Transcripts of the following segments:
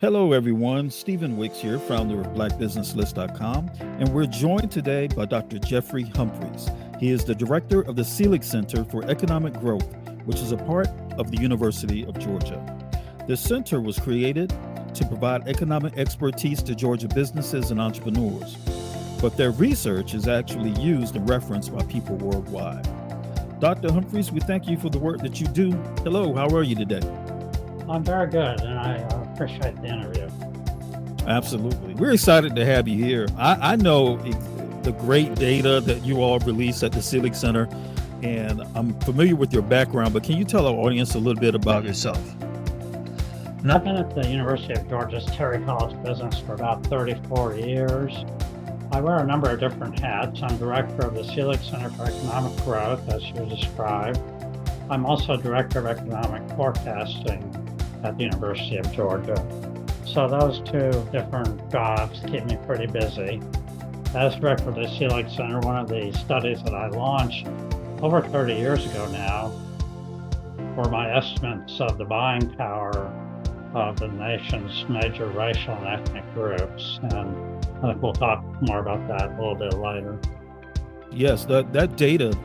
Hello, everyone. Stephen Wicks here, founder of BlackBusinessList.com, and we're joined today by Dr. Jeffrey Humphreys. He is the director of the Census Center for Economic Growth, which is a part of the University of Georgia. This center was created to provide economic expertise to Georgia businesses and entrepreneurs, but their research is actually used and referenced by people worldwide. Dr. Humphreys, we thank you for the work that you do. Hello, how are you today? I'm very good, and I appreciate the interview. Absolutely. We're excited to have you here. I know the great data that you all release at the Census Center, and I'm familiar with your background, but can you tell our audience a little bit about yourself? I've been at the University of Georgia's Terry College of Business for about 34 years. I wear a number of different hats. I'm director of the Census Center for Economic Growth, as you described. I'm also director of economic forecasting at the University of Georgia. So those two different jobs keep me pretty busy. As director of the Census Center, one of the studies that I launched over 30 years ago now were my estimates of the buying power of the nation's major racial and ethnic groups. And I think we'll talk more about that a little bit later. Yes, that data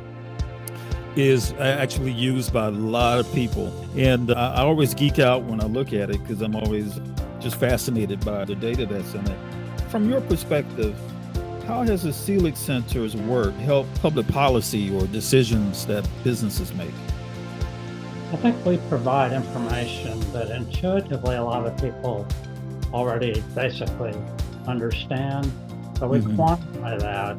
is actually used by a lot of people. And I always geek out when I look at it because I'm always just fascinated by the data that's in it. From your perspective, how has the Census Center's work helped public policy or decisions that businesses make? I think we provide information that intuitively a lot of people already basically understand, but we quantify that.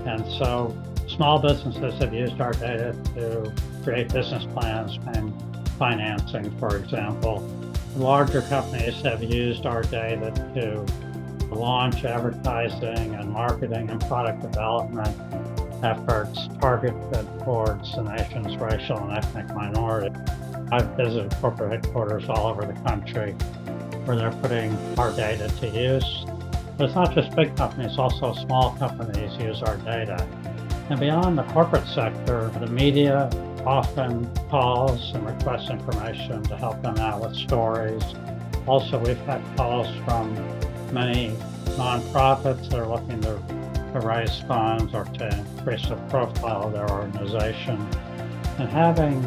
And so small businesses have used our data to create business plans and financing, for example. Larger companies have used our data to launch advertising and marketing and product development efforts targeted towards the nation's racial and ethnic minority. I've visited corporate headquarters all over the country where they're putting our data to use. But it's not just big companies, also small companies use our data. And beyond the corporate sector, the media often calls and requests information to help them out with stories. Also, we've had calls from many nonprofits that are looking to raise funds or to increase the profile of their organization. And having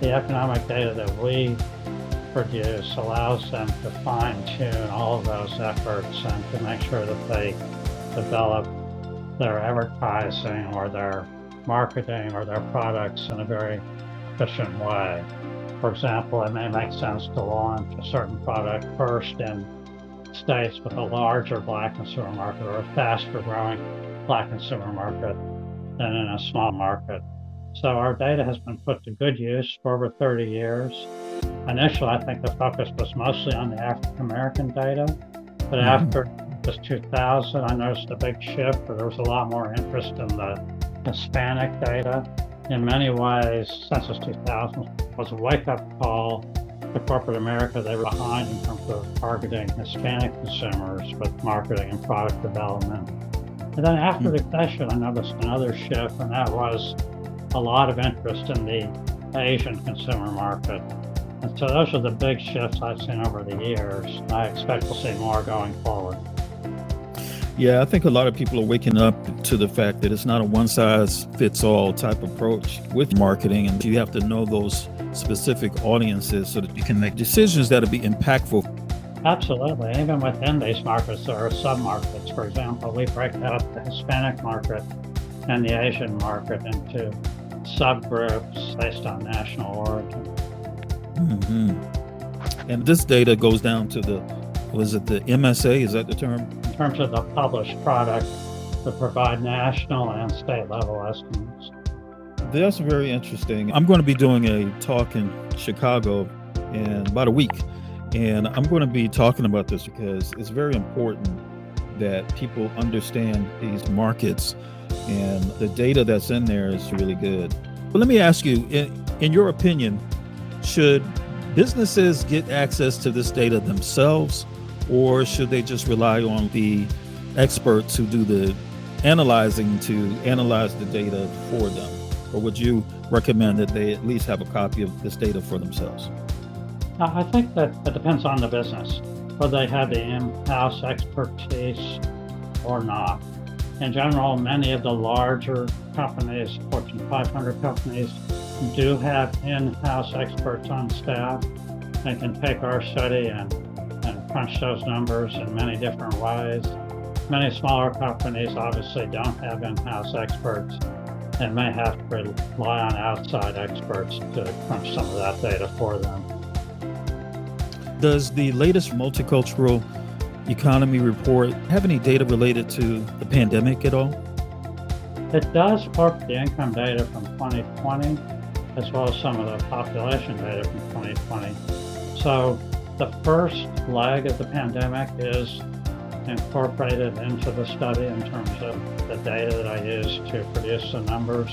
the economic data that we produce allows them to fine-tune all of those efforts and to make sure that they develop their advertising or their marketing or their products in a very efficient way. For example, it may make sense to launch a certain product first in states with a larger Black consumer market or a faster growing Black consumer market than in a small market. So our data has been put to good use for over 30 years. Initially, I think the focus was mostly on the African American data, but after this 2000, I noticed a big shift where there was a lot more interest in the Hispanic data. In many ways, Census 2000 was a wake-up call to corporate America. They were behind in terms of targeting Hispanic consumers with marketing and product development. And then after the recession, I noticed another shift, and that was a lot of interest in the Asian consumer market. And so those are the big shifts I've seen over the years. I expect to see more going forward. Yeah, I think a lot of people are waking up to the fact that it's not a one-size-fits-all type approach with marketing, and you have to know those specific audiences so that you can make decisions that'll be impactful. Absolutely. Even within these markets, there are sub-markets. For example, we break out the Hispanic market and the Asian market into subgroups based on national origin. And this data goes down to the MSA, is that the term? In terms of the published product to provide national and state level estimates. That's very interesting. I'm going to be doing a talk in Chicago in about a week, and I'm going to be talking about this because it's very important that people understand these markets, and the data that's in there is really good. But let me ask you, in your opinion, should businesses get access to this data themselves, or should they just rely on the experts who do the analyzing to analyze the data for them? Or would you recommend that they at least have a copy of this data for themselves? I think that it depends on the business. whether they had the in-house expertise or not. In general, many of the larger companies, Fortune 500 companies, do have in-house experts on staff and can take our study and crunch those numbers in many different ways. Many smaller companies obviously don't have in-house experts and may have to rely on outside experts to crunch some of that data for them. Does the latest multicultural economy report have any data related to the pandemic at all? It does incorporate the income data from 2020, as well as some of the population data from 2020. So the first leg of the pandemic is incorporated into the study in terms of the data that I used to produce the numbers.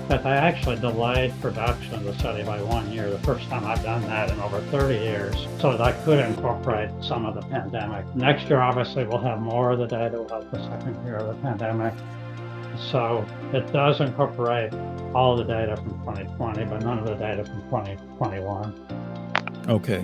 But I actually delayed production of the study by 1 year, the first time I've done that in over 30 years, so that I could incorporate some of the pandemic. Next year, obviously, we'll have more of the data, we'll have the second year of the pandemic. So it does incorporate all the data from 2020, but none of the data from 2021. Okay.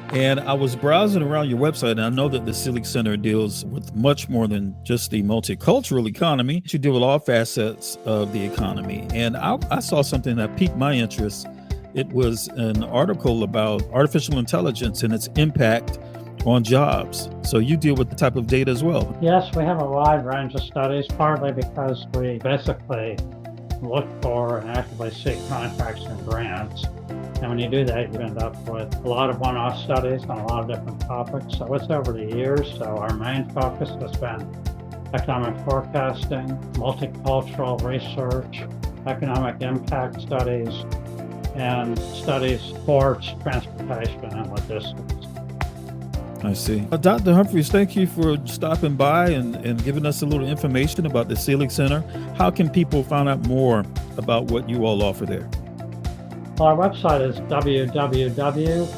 And I was browsing around your website, and I know that the Census Center deals with much more than just the multicultural economy. You deal with all facets of the economy. And I saw something that piqued my interest. It was an article about artificial intelligence and its impact on jobs. So you deal with the type of data as well. Yes, we have a wide range of studies, partly because we basically look for and actively seek contracts and grants. And when you do that, you end up with a lot of one-off studies on a lot of different topics. So it's over the years. So our main focus has been economic forecasting, multicultural research, economic impact studies, and studies ports, transportation, and logistics. I see. Dr. Humphreys, thank you for stopping by and giving us a little information about the Census Center. How can people find out more about what you all offer there? Well, our website is www.selig,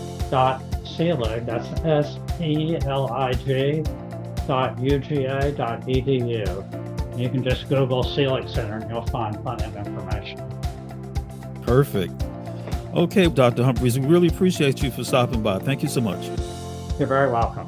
that's SELIG.uga.edu. You can just Google Census Center and you'll find plenty of information. Perfect. Okay, Dr. Humphreys, we really appreciate you for stopping by. Thank you so much. You're very welcome.